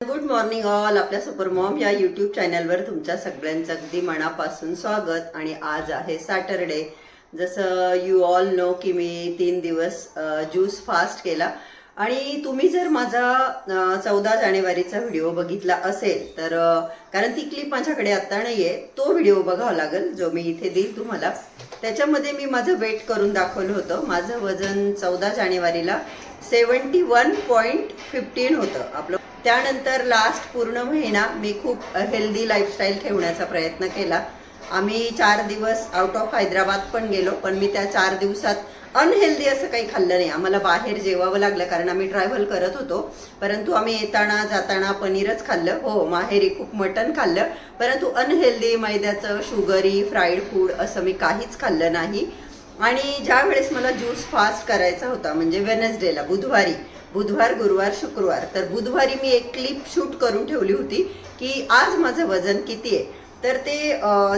Good morning all. आपल्या super Maugham या YouTube चॅनलवर तुमच्या सगळ्यांचं अगदी मनापासून स्वागत. आणि आज आहे सॅटरडे. जसं यू ऑल नो की मी 3 दिवस ज्यूस फास्ट केला. आणि तुम्ही जर माझा 14 जानेवारीचा व्हिडिओ बघितला असेल तर कारण ती क्लिप माझ्याकडे आता नाहीये, तो व्हिडिओ बघावा लागेल जो मी इथे देईल तुम्हाला. त्याच्यामध्ये मी माझं वेट करून दाखवलं होतं. माझं वजन 14 जानेवारीला 71.15 होतं आपलं. त्यानंतर लास्ट पूर्ण महिना मी खूप हेल्दी लाईफस्टाईल ठेवण्याचा प्रयत्न केला. आम्ही 4 दिवस आउट ऑफ हैदराबाद पण गेलो, पण मी त्या 4 दिवसात अनहेल्दी असं काही खाल्लं नाही. आम्हाला बाहेर जेवावं लागलं कारण आम्ही ट्रॅव्हल करत होतो. परंतु आम्ही येताना जाताना पनीरच खाल्लं. हो, माहेरी खूप मटण खाल्लं, परंतु अनहेल्दी मैद्याचं, शुगरी, फ्राईड फूड असं मी काहीच खाल्लं नाही. आणि ज्या वेळेस मला ज्यूस फास्ट करायचा होता म्हणजे वेनसडेला, बुधवार, गुरुवार, शुक्रवार, तर बुधवारी मी एक क्लिप शूट करून ठेवली होती की आज माझं वजन किती आहे. तर ते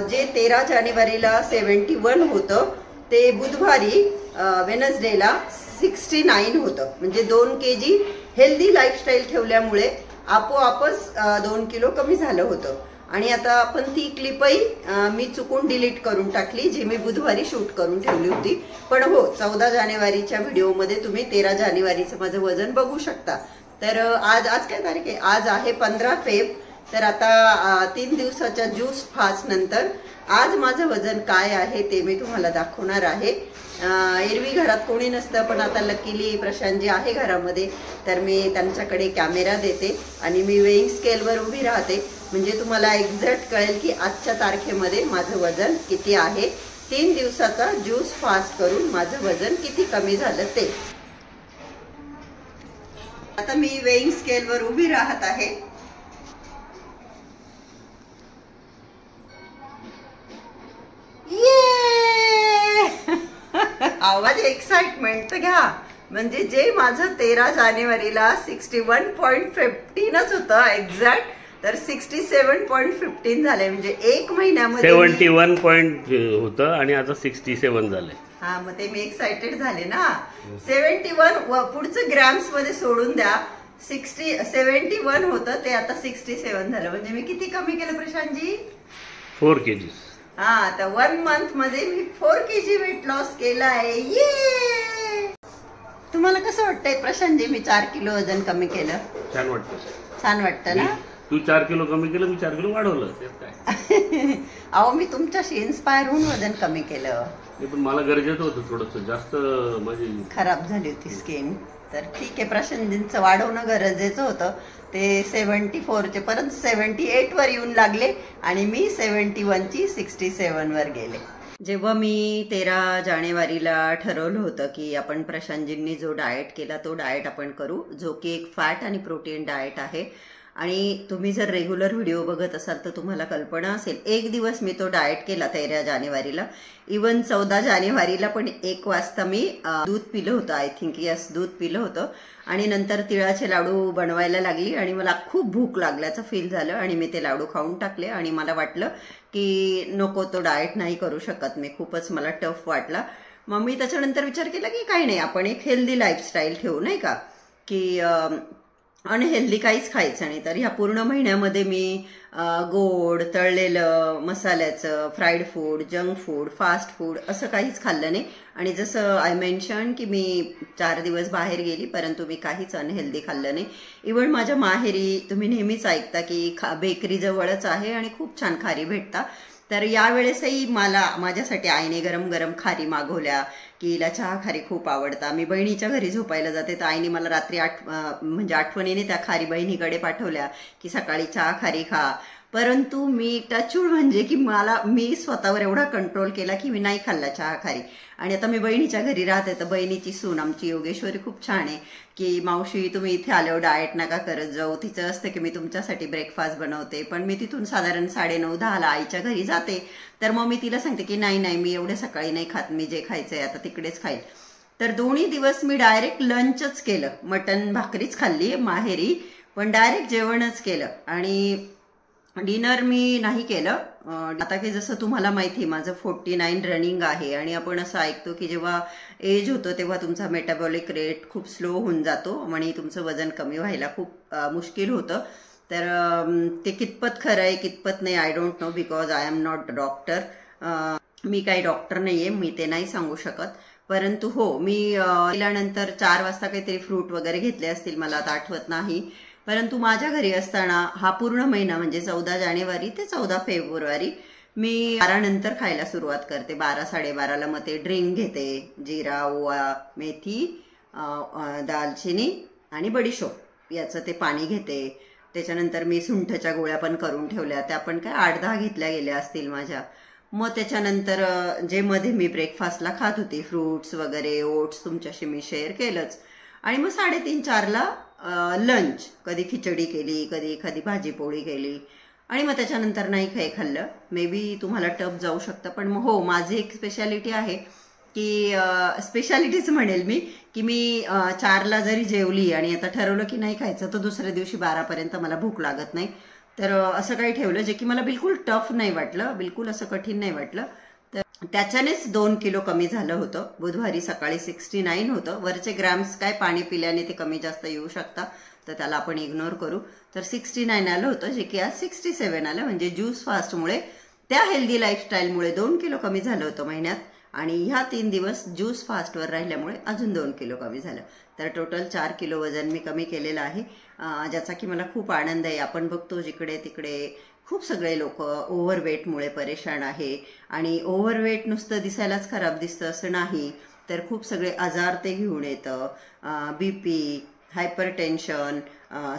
जे 13 जानेवारीला 71 होतं ते बुधवारी वेनसडेला 69 होतं. म्हणजे 2 kg हेल्दी लाईफस्टाईल ठेवल्यामुळे आपोआपच 2 किलो कमी झालं होतं. आणि आता आपण ती क्लिपही मी चुकून डिलीट करून टाकली जी मी बुधवारी शूट करून ठेवली होती. पण हो, 14 जानेवारीच्या व्हिडिओमध्ये तुम्ही 13 जानेवारीचं माझं वजन बघू शकता. तर आज काय तारीख आहे? आज आहे 15 फेब. तर आता 3 दिवसाच्या ज्यूस फास्ट नंतर आज माझं वजन काय आहे ते मी तुम्हाला दाखवणार आहे. एरवी घरात कोणी नसतं, पण आता लकीली प्रशांतजी आहे घरामध्ये, तर मी त्यांच्याकडे कॅमेरा देते आणि मी वेइंग स्केलवर उभी राहते. म्हणजे तुम्हाला एक्झॅक्ट कळेल की आजच्या तारखेमध्ये माझं वजन किती आहे. 3 दिवसाचा ज्यूस फास्ट करून माझं वजन किती कमी झालं ते. आता मी वेइंग स्केलवर उभी राहत आहे. आवाज एक्साइटमेंट घ्या. म्हणजे जे माझं 13 जानेवारीला 61.15च होतं एक्झॅक्ट, तर 67.15 झाले. म्हणजे 1 महिन्यामध्ये 71 पॉइंट होतं आणि आता 67 झाले. हा, मग ते मी एक्साइटेड झाले ना. 71 पुढचं ग्रॅम्स मध्ये सोडून द्या. 71 होतं ते आता 67 झालं. म्हणजे मी किती कमी केलं प्रशांतजी? 4 kg. हा, तर 1 मंथ मध्ये मी 4 kg वेट लॉस केलाय. ये, तुम्हाला कसं वाटतंय प्रशांतजी? मी 4 किलो वजन कमी केलं. छान वाटतं. छान वाटतं ना? तू 4 किलो कमी केलं, मी 4 किलो वाढवलं. काय अहो, मी तुमच्याशी इन्स्पायर होऊन वजन कमी केलं. पण मला गरजेचं होतं, थोडंसं जास्त माझी खराब झाली होती स्किन. तर ठीक आहे, प्रशांतजींचं वाढवणं गरजेचं होतं. ते 74चे परत 78 वर येऊन लागले आणि मी 71 ची 67 वर गेले. जेव्हा मी 13 जानेवारीला ठरवलं होतं की आपण प्रशांतजींनी जो डाएट केला तो डाएट आपण करू, जो की एक फॅट आणि प्रोटीन डाएट आहे. आणि तुम्ही जर रेग्युलर व्हिडिओ बघत असाल तर तुम्हाला कल्पना असेल. 1 दिवस मी तो डाएट केला 13 जानेवारीला. इवन 14 जानेवारीला पण 1 वाजता मी दूध पिलं होतं. आय थिंक यस, दूध पिलं होतं. आणि नंतर तिळाचे लाडू बनवायला लागली आणि मला खूप भूक लागल्याचं फील झालं आणि मी ते लाडू खाऊन टाकले. आणि मला वाटलं की नको, तो डाएट नाही करू शकत मी, खूपच मला टफ वाटला. मग मी त्याच्यानंतर विचार केला की काही नाही, आपण एक हेल्दी लाईफस्टाईल ठेवू, नाही का, की अनहेल्दी काहीच खायचं नाही. तर ह्या पूर्ण महिन्यामध्ये मी गोड, तळलेलं, मसाल्याचं, fried food, junk food, fast food असं काहीच खाल्लं नाही. आणि जसं आय मेन्शन की मी 4 दिवस बाहेर गेली, परंतु मी काहीच अनहेल्दी खाल्लं नाही. इव्हन माझ्या माहेरी तुम्ही नेहमीच ऐकता की बेकरी जवळच आहे आणि खूप छान खारी भेटता. तर यावेळेसही माझ्यासाठी आईने गरम गरम खारी मागवल्या की हिला चहा खारी खूप आवडता. मी बहिणीच्या घरी झोपायला जाते तर आईने मला रात्री म्हणजे आठवणीने त्या खारी बहिणीकडे पाठवल्या की सकाळी चहा खारी खा. परंतु मी टचूड म्हणजे की मी स्वतःवर एवढा कंट्रोल केला की मी नाही खाल्ला चहा खारी. आणि आता मी बहिणीच्या घरी राहते तर बहिणीची सून आमची योगेश्वरी खूप छान आहे की मावशी तुम्ही इथे आल्यावर डाएट नका करत जाऊ. तिचं असतं की मी तुमच्यासाठी ब्रेकफास्ट बनवते, पण मी तिथून साधारण 9:30-10ला आईच्या घरी जाते. तर मग मी तिला सांगते की नाही मी एवढे सकाळी नाही खात, मी जे खायचंय आता तिकडेच खाईल. तर 2 दिवस मी डायरेक्ट लंचच केलं. मटन भाकरीच खाल्ली माहेरी, पण डायरेक्ट जेवणच केलं आणि डिनर मी नाही केलं. आता की जसं तुम्हाला माहिती माझं 49 रनिंग आहे आणि आपण असं ऐकतो की जेव्हा एज होतं तेव्हा तुमचा मेटाबॉलिक रेट खूप स्लो होऊन जातो आणि तुमचं वजन कमी व्हायला खूप मुश्किल होतं. तर ते कितपत खरं आहे कितपत नाही I don't know, because I am not doctor. मी काही डॉक्टर नाहीये, मी ते नाही सांगू शकत. परंतु हो, मी गेल्यानंतर 4 वाजता काहीतरी फ्रूट वगैरे घेतले असतील, मला आता आठवत नाही. परंतु माझ्या घरी असताना हा पूर्ण महिना म्हणजे 14 जानेवारी ते 14 फेब्रुवारी मी 12 नंतर खायला सुरुवात करते. 12-12:30ला मग ते ड्रिंक घेते. जिरा, ओवा, मेथी, दालचिनी आणि बडीशोप याचं ते पाणी घेते. त्याच्यानंतर मी सुंठच्या गोळ्या पण करून ठेवल्या, त्या पण काय 8-10 घेतल्या गेल्या असतील माझ्या. मग त्याच्यानंतर जे मध्ये मी ब्रेकफास्टला खात होती फ्रुट्स वगैरे, ओट्स तुमच्याशी मी शेअर केलंच. आणि मग 3:30-4ला लंच, कधी खिचडी केली, कधी एखादी भाजी पोळी केली. आणि मग त्याच्यानंतर नाही काही खाल्लं. मे बी तुम्हाला टफ जाऊ शकतं, पण मग हो, माझी एक स्पेशालिटी आहे की स्पेशालिटीच म्हणेल मी, की मी 4ला जरी जेवली आणि आता ठरवलं की नाही खायचं, तर दुसऱ्या दिवशी 12पर्यंत मला भूक लागत नाही. तर असं काही ठेवलं जे की मला बिलकुल टफ नाही वाटलं, बिलकुल असं कठीण नाही वाटलं. तर त्याच्यानेच 2 किलो कमी झालं होतं. बुधवारी सकाळी 69 होतं. वरचे ग्रॅम्स काय पाणी पिल्याने ते कमी जास्त येऊ शकता, तर त्याला आपण इग्नोर करू. तर 69 आलं होतं, जे की आज 67 आलं. म्हणजे ज्यूस फास्टमुळे, त्या हेल्दी लाईफस्टाईलमुळे 2 किलो कमी झालं होतं महिन्यात. आणि ह्या 3 दिवस ज्यूस फास्टवर राहिल्यामुळे अजून 2 किलो कमी झालं. तर टोटल 4 किलो वजन मी कमी केलेलं आहे, ज्याचा की मला खूप आनंद आहे. आपण बघतो जिकडे तिकडे खूप सगळे लोक ओव्हरवेटमुळे परेशान आहे. आणि ओव्हरवेट नुसतं दिसायलाच खराब दिसतं असं नाही, तर खूप सगळे आजार ते घेऊन येतं. BP, हायपर टेन्शन,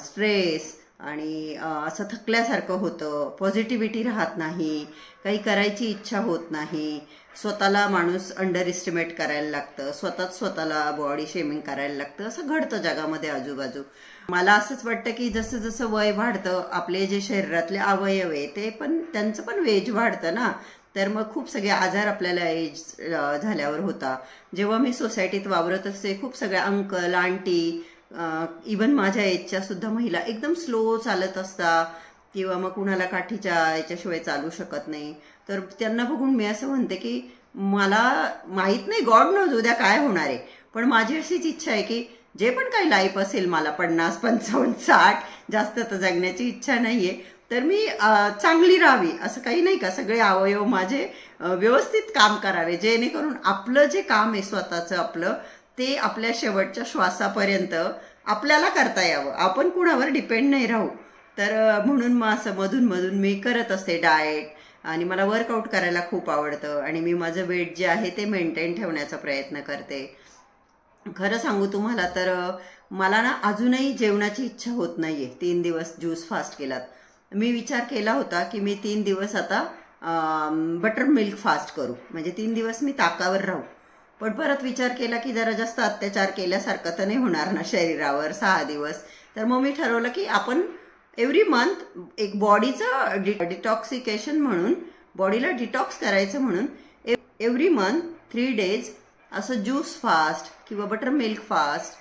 स्ट्रेस, आणि असं थकल्यासारखं होतं. पॉझिटिव्हिटी राहत नाही, काही करायची इच्छा होत नाही. स्वतःला माणूस अंडर एस्टिमेट करायला लागतं, स्वतःला बॉडी शेमिंग करायला लागतं. असं घडतं जगामध्ये आजूबाजू. मला असंच वाटतं की जसं जसं वय वाढतं, आपले जे शरीरातले अवयव आहे ते पण, त्यांचं पण वेज वाढतं ना. तर मग खूप सगळे आजार आपल्याला एज झाल्यावर होता. जेव्हा मी सोसायटीत वावरत असते, खूप सगळ्या अंकल, आंटी, इवन माझ्या एजच्या सुद्धा महिला एकदम स्लो चालत असतात, किंवा मग कुणाला काठीच्या याच्याशिवाय चालू शकत नाही. तर त्यांना बघून मी असं म्हणते की मला माहित नाही, गॉड नोज उद्या काय होणार आहे, पण माझी अशीच इच्छा आहे की जे पण काही लाईफ असेल, मला 50, 55, 60 जास्त तर जगण्याची इच्छा नाहीये, तर मी चांगली राहावी. असं काही नाही का, सगळे अवयव माझे व्यवस्थित काम करावे, जेणेकरून आपलं जे काम आहे स्वतःचं आपलं, ते आपल्या शेवटच्या श्वासापर्यंत आपल्याला करता यावं, आपण कुणावर डिपेंड नाही राहू. तर म्हणून मग असं मधून मधून मी करत असते डाएट, आणि मला वर्कआउट करायला खूप आवडतं. आणि मी माझं वेट जे आहे ते मेंटेन ठेवण्याचा प्रयत्न करते. खरं सांगू तुम्हाला तर मला ना अजूनही जेवणाची इच्छा होत नाहीये. 3 दिवस ज्यूस फास्ट केलात. मी विचार केला होता की मी 3 दिवस आता बटर मिल्क फास्ट करू, म्हणजे 3 दिवस मी ताकावर राहू. पण परत विचार केला की जरा जास्त अत्याचार केल्यासारखं तर नाही होणार ना शरीरावर 6 दिवस. तर मग मी ठरवलं की आपण एव्हरी मंथ एक बॉडीचं डिटॉक्सिकेशन म्हणून, बॉडीला डिटॉक्स करायचं म्हणून एव्हरी मंथ 3 डेज असं ज्यूस फास्ट किंवा बटर मिल्क फास्ट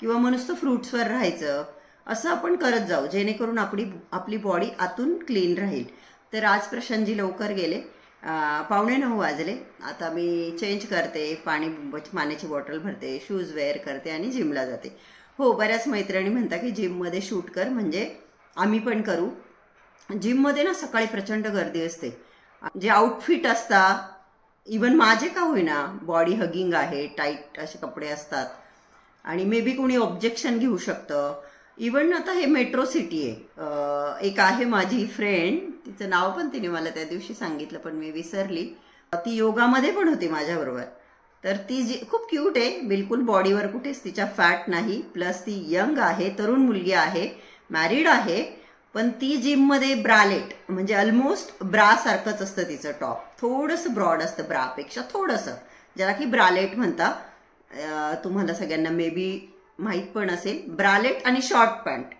किंवा मग नुसतं फ्रुट्सवर राहायचं, असं आपण करत जाऊ, जेणेकरून आपली बॉडी आतून क्लीन राहील. तर आज प्रशांतजी लवकर गेले, 8:45 वाजले. आता मी चेंज करते, पाण्याची बॉटल भरते, शूज वेअर करते आणि जिमला जाते. हो, बऱ्याच मैत्रिणी म्हणतात की जिममध्ये शूट कर, म्हणजे आम्ही पण करू. जिममध्ये ना सकाळी प्रचंड गर्दी असते. जे आउटफिट असतात, इवन माझे का होईना, बॉडी हगिंग आहे, टाईट असे कपडे असतात, आणि मे बी कोणी ऑब्जेक्शन घेऊ शकतं. इवन आता हे मेट्रो सिटी आहे. एक आहे माझी फ्रेंड, तिचं नाव पण तिने मला त्या दिवशी सांगितलं पण मी विसरली. ती योगामध्ये पण होती माझ्याबरोबर. तर ती खूप क्यूट आहे, बिलकुल बॉडीवर कुठेच तिच्या फॅट नाही. प्लस ती यंग आहे, तरुण मुलगी आहे, मॅरिड आहे. पण ती जिममध्ये ब्रालेट, म्हणजे ऑलमोस्ट ब्रा सारखंच असतं तिचं टॉप, थोडंसं ब्रॉड असतं ब्रापेक्षा थोडंसं, ज्याला की ब्रालेट म्हणतात. तुम्हाला सगळ्यांना मे बी माहीत पण असेल. ब्रालेट आणि शॉर्ट पॅन्ट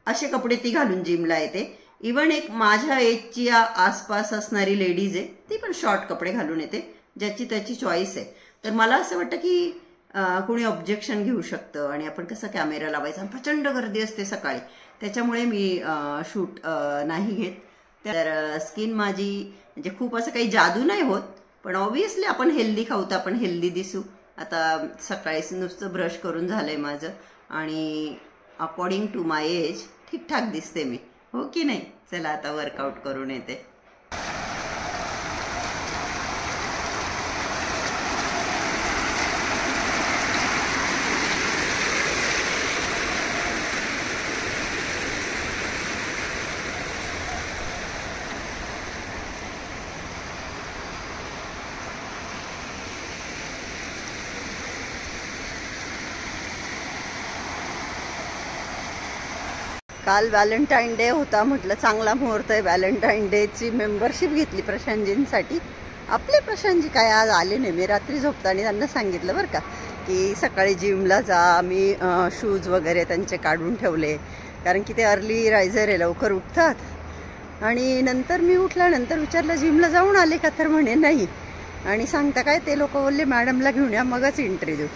असे कपडे ती घालून जिमला येते. इवन एक माझ्या एजची आसपास असणारी लेडीज आहे, ती पण शॉर्ट कपडे घालून येते, ज्याची त्याची चॉईस आहे. तर मला असं वाटतं की कोणी ऑब्जेक्शन घेऊ शकतं, आणि आपण कसं कॅमेरा लावायचा, प्रचंड गर्दी असते सकाळी, त्याच्यामुळे मी शूट नाही घेत. तर स्किन माझी म्हणजे खूप असं काही जादू नाही होत, पण ऑब्व्हियसली आपण हेल्दी खाऊ तर आपण हेल्दी दिसू. आता सकाळी नुसतं ब्रश करून झालंय माझं, आणि अकॉर्डिंग टू माय एज ठीकठाक दिसते मी. हो की नाही. चला आता वर्कआउट करून येते. काल व्हॅलेंटाईन डे होता, म्हटलं चांगला मुहूर्त आहे. व्हॅलेंटाईन डेची मेंबरशिप घेतली प्रशांतजींसाठी. आपले प्रशांतजी काय आज आले नाही. मी रात्री झोपताना त्यांना सांगितलं बरं का की सकाळी जिमला जा. मी शूज वगैरे त्यांचे काढून ठेवले, कारण की ते अर्ली रायझर आहे, लवकर उठतात. आणि नंतर मी उठल्यानंतर विचारलं जिमला जाऊन आले का, तर म्हणे नाही. आणि सांगता काय ते लोक बोलले मॅडमला घेऊन या मगच एंट्री देऊ.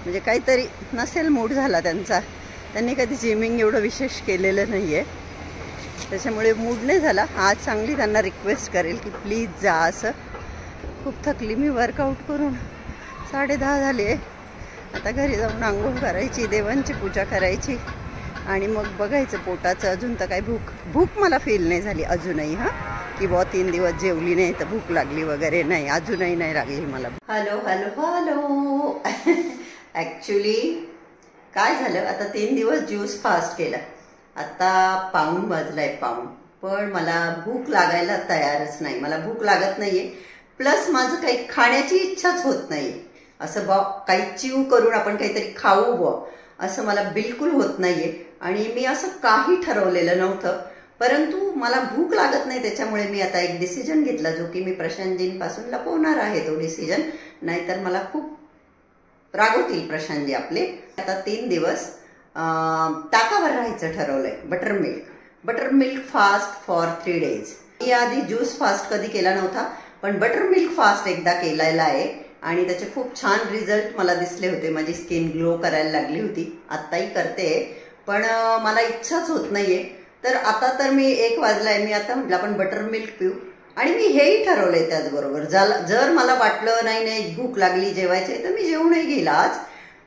म्हणजे काहीतरी नसेल मूड झाला त्यांचा. त्यांनी कधी जिमिंग एवढं विशेष केलेलं नाही आहे, त्याच्यामुळे मूड नाही झाला. आज चांगली त्यांना रिक्वेस्ट करेल की प्लीज जा असं. खूप थकली मी वर्कआउट करून. 10:30 झाले. आता घरी जाऊन आंघोळ करायची, देवांची पूजा करायची आणि मग बघायचं पोटाचं. अजून तर काही भूक मला फील नाही झाली अजूनही. हां की बुवा 3 दिवस जेवली नाही तर भूक लागली वगैरे नाही, अजूनही नाही लागली मला. Hello hello hello. ॲक्च्युली काय झालं, आता 3 दिवस ज्यूस फास्ट केला. आता 1:15 वाजलाय, 1:15. पण मला भूक लागायला तयारच नाही. मला भूक लागत नाहीये, प्लस माझं काही खाण्याची इच्छाच होत नाहीये. असं बा काही चिव करून आपण काहीतरी खाऊ बा असं मला बिलकुल होत नाहीये. आणि मी असं काही ठरवलेलं नव्हतं, परंतु मला भूक लागत नाही. त्याच्यामुळे मी आता एक डिसिजन घेतला, जो की मी प्रशांतजींपासून लपवणार आहे तो डिसिजन. नाहीतर मला खूप रागवतील प्रशांतजी आपले. आता 3 दिवस ताकावर राहायचं ठरवलंय. Butter milk fast for 3 days. मी आधी ज्यूस फास्ट कधी केला नव्हता, पण बटर मिल्क फास्ट एकदा केलेला आहे आणि त्याचे खूप छान रिझल्ट मला दिसले होते. माझी स्किन ग्लो करायला लागली होती. आत्ताही करते, पण मला इच्छाच होत नाहीये. तर आता तर मी 1 वाजलाय, मी आता म्हटलं आपण बटर मिल्क पिऊ. आणि मी हेही ठरवलंय त्याचबरोबर, जर मला वाटलं नाही भूक लागली जेवायचे तर मी जेवणही घेईल आज.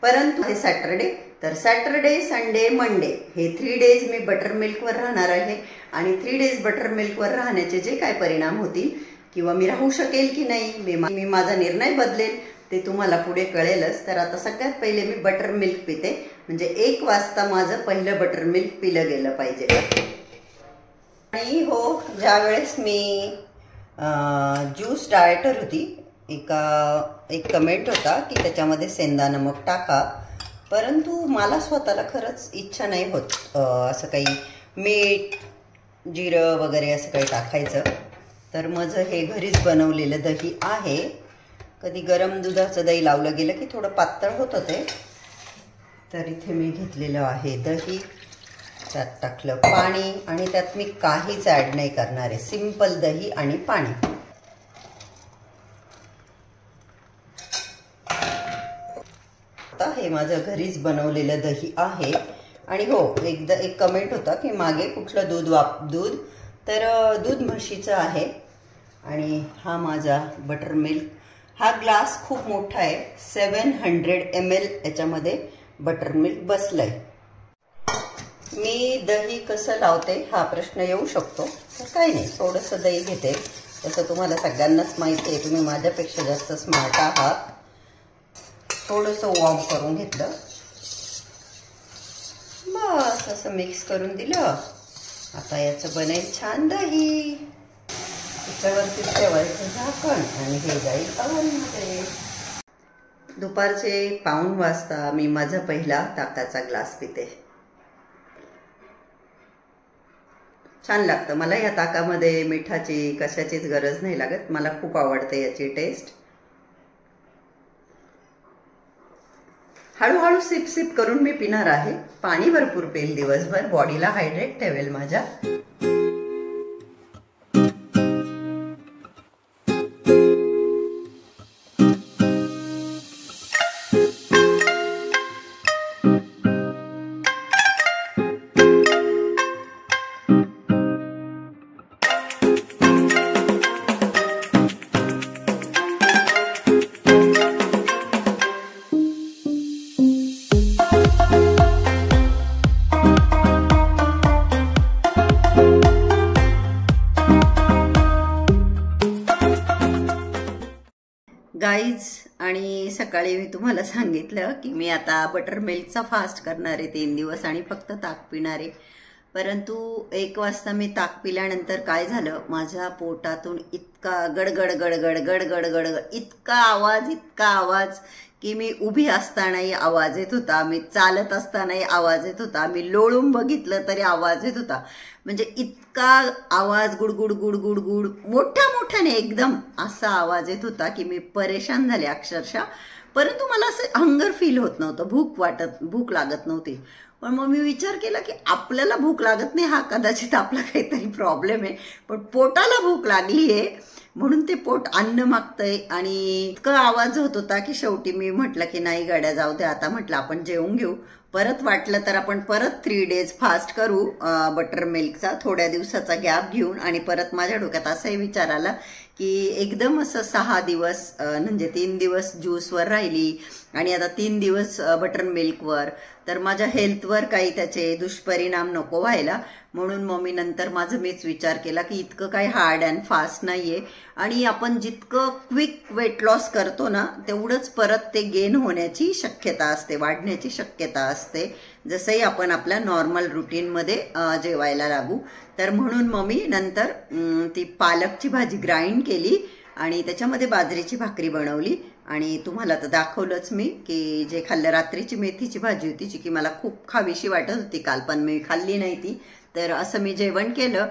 परंतु हे सॅटरडे, तर सॅटरडे संडे मंडे हे 3 days मी बटर मिल्कवर राहणार आहे. आणि 3 days बटर मिल्कवर राहण्याचे जे काय परिणाम होतील किंवा मी राहू शकेल की नाही, मी माझा निर्णय बदलेल ते तुम्हाला पुढे कळेलच. तर आता सगळ्यात पहिले मी बटर मिल्क पिते. म्हणजे 1 वाजता माझं पहिलं बटर मिल्क पिलं गेलं पाहिजे. आणि हो, ज्यावेळेस मी ज्यूस डायटर होती, एक कमेंट होता की त्याच्यामध्ये सेंदा नमक टाका. परंतु मला स्वतःला खरंच इच्छा नाही होत असं काही मीठ जिरं वगैरे असं काही टाकायचं. तर माझं हे घरीच बनवलेलं दही आहे. कधी गरम दुधाचं दही लावलं गेलं की थोडं पातळ होतं ते. तर इथे मी घेतलेलं आहे दही, त्यात टाकलं पाणी आणि त्यात मी काहीच ॲड नाही करणार आहे. सिंपल दही आणि पाणी. आता हे माझं घरीच बनवलेलं दही आहे. आणि हो, एक कमेंट होता की मागे कुठलं दूध, तर दूध म्हशीचं आहे. आणि हा माझा बटर मिल्क. हा ग्लास खूप मोठा आहे, 700 ml याच्यामध्ये बटर मिल्क बसलंय. मी दही कसं लावते हा प्रश्न येऊ शकतो. तर काही नाही, थोडंसं दही घेते. तसं तुम्हाला सगळ्यांनाच माहिती आहे, तुम्ही माझ्यापेक्षा जास्त स्मार्ट आहात. थोडंसं वॉर्म करून घेतलं, बस असं मिक्स करून दिलं. आता याचं बनेल छान दही. त्याच्यावरती ठेवायचं झाकण आणि हे जाईल ओव्हनमध्ये. दुपारचे 1:15 वाजता मी माझा पहिला ताकाचा ग्लास पिते. छान लागतं मला. या ताकामध्ये मिठाची कशाचीच गरज नाही लागत. मला खूप आवडते याची टेस्ट. हळूहळू सिप करून मी पिणार आहे. पाणी भरपूर पेल दिवसभर, बॉडीला हायड्रेट ठेवेल माझ्या. गाईज, आणि सकाळी मी तुम्हाला सांगितलं की मी आता बटर मिल्कचा फास्ट करणार आहे 3 दिवस आणि फक्त ताक पिणार आहे. परंतु 1 वाजता मी ताक पिल्यानंतर काय झालं, माझ्या पोटातून इतका गडगड गडगड गडगड गडगड इतका आवाज की मी उभी असतानाही आवाज येत होता, मी चालत असतानाही आवाज येत होता, मी लोळून बघितलं तरी आवाज येत होता. म्हणजे इतका आवाज गुडगुड गुडगुड गुड मोठ्याने एकदम असा आवाज येत होता की मी परेशान झाले अक्षरशः. परंतु मला असं हंगर फील होत नव्हतं, भूक लागत नव्हती. पण मग मी विचार केला की आपल्याला भूक लागत नाही, हा कदाचित आपला काहीतरी प्रॉब्लेम आहे, पण पोटाला भूक लागली आहे म्हणून ते पोट अन्न मागतंय. आणि इतका आवाज होत होता की शेवटी मी म्हटलं की नाही गाड्या, जाऊ दे आता, म्हटलं आपण जेवून घेऊ, परत वाटलं तर आपण परत 3 डेज फास्ट करू बटर मिल्कचा, थोड्या दिवसाचा गॅप घेऊन. आणि परत माझ्या डोक्यात असाही विचार आला की एकदम असं 6 दिवस म्हणजे 3 दिवस ज्यूसवर राहिली आणि आता 3 दिवस बटर मिल्कवर, तर माझ्या हेल्थवर काही त्याचे दुष्परिणाम नको व्हायला. म्हणून मग मी नंतर मीच विचार केला की इतकं काही हार्ड अँड फास्ट नाहीये, आणि आपण जितकं क्विक वेट लॉस करतो ना तेवढंच परत ते गेन होण्याची शक्यता असते, वाढण्याची शक्यता असते, जसंही आपण आपल्या नॉर्मल रुटीनमध्ये जेवायला लागू. तर म्हणून मग मी नंतर ती पालकची भाजी ग्राइंड केली आणि त्याच्यामध्ये बाजरीची भाकरी बनवली. आणि तुम्हाला तर दाखवलंच मी की जे खाल्लं, रात्रीची मेथीची भाजी होती जी की मला खूप खावीशी वाटत होती काल, पण मी खाल्ली नाही ती. तर असं मी जेवण केलं.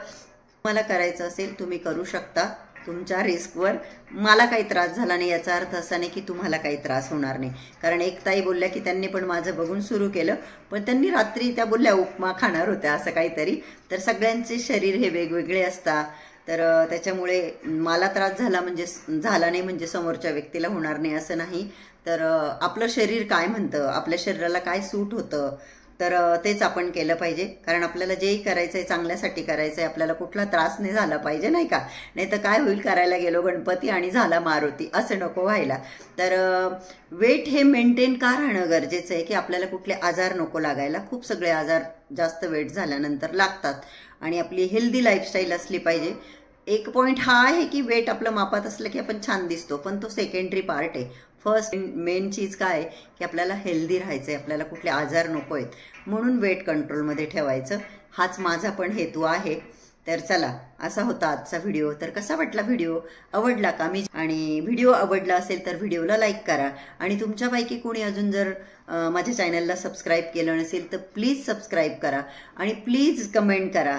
मला करायचं असेल तुम्ही करू शकता तुमच्या रिस्कवर. मला काही त्रास झाला नाही याचा अर्थ असा नाही की तुम्हाला काही त्रास होणार नाही. कारण एक ताई बोलल्या की त्यांनी पण माझं बघून सुरू केलं, पण त्यांनी रात्री त्या बोलल्या उपमा खाणार होत्या असं काहीतरी. तर सगळ्यांचे शरीर हे वेगवेगळे असतात, तर त्याच्यामुळे मला त्रास झाला नाही म्हणजे समोरच्या व्यक्तीला होणार नाही असं नाही. तर आपलं शरीर काय म्हणतं, आपल्या शरीराला काय सूट होतं, तर तेच आपण केलं पाहिजे. कारण आपल्याला जेही करायचं आहे चांगल्यासाठी करायचं आहे, आपल्याला कुठला त्रास नाही झाला पाहिजे, नाही का. नाही तर काय होईल, करायला गेलो गणपती आणि झाला मारुती, असं नको व्हायला. तर वेट हे मेंटेन का राहणं गरजेचं आहे की आपल्याला कुठले आजार नको लागायला. खूप सगळे आजार जास्त वेट झाल्यानंतर लागतात आणि आपली हेल्दी लाईफस्टाईल असली पाहिजे. एक पॉईंट हा आहे की वेट आपलं मापात असलं की आपण छान दिसतो, पण तो सेकंडरी पार्ट आहे. फर्स्ट मेन चीज काय आहे की आपल्याला हेल्दी राहायचं आहे, आपल्याला कुठले आजार नको आहेत, म्हणून वेट कंट्रोलमध्ये ठेवायचं, हाच माझा पण हेतू आहे. तर चला, असा होता आजचा व्हिडिओ. तर कसा वाटला व्हिडिओ, आवडला का? आणि व्हिडिओ आवडला असेल तर व्हिडिओला लाईक करा. आणि तुमच्यापैकी कोणी अजून जर माझ्या चॅनलला सबस्क्राईब केलं नसेल तर प्लीज सबस्क्राईब करा आणि प्लीज कमेंट करा.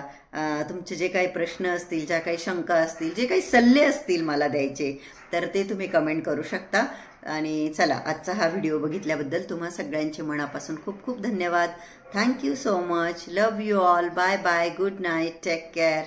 तुमचे जे काही प्रश्न असतील, ज्या काही शंका असतील, जे काही सल्ले असतील मला द्यायचे, तर ते तुम्ही कमेंट करू शकता. आणि चला, आजचा हा व्हिडिओ बघितल्याबद्दल तुम्हा सगळ्यांचे मनापासून खूप खूप धन्यवाद. Thank you so much. Love you all. Bye bye. Good night. Take care.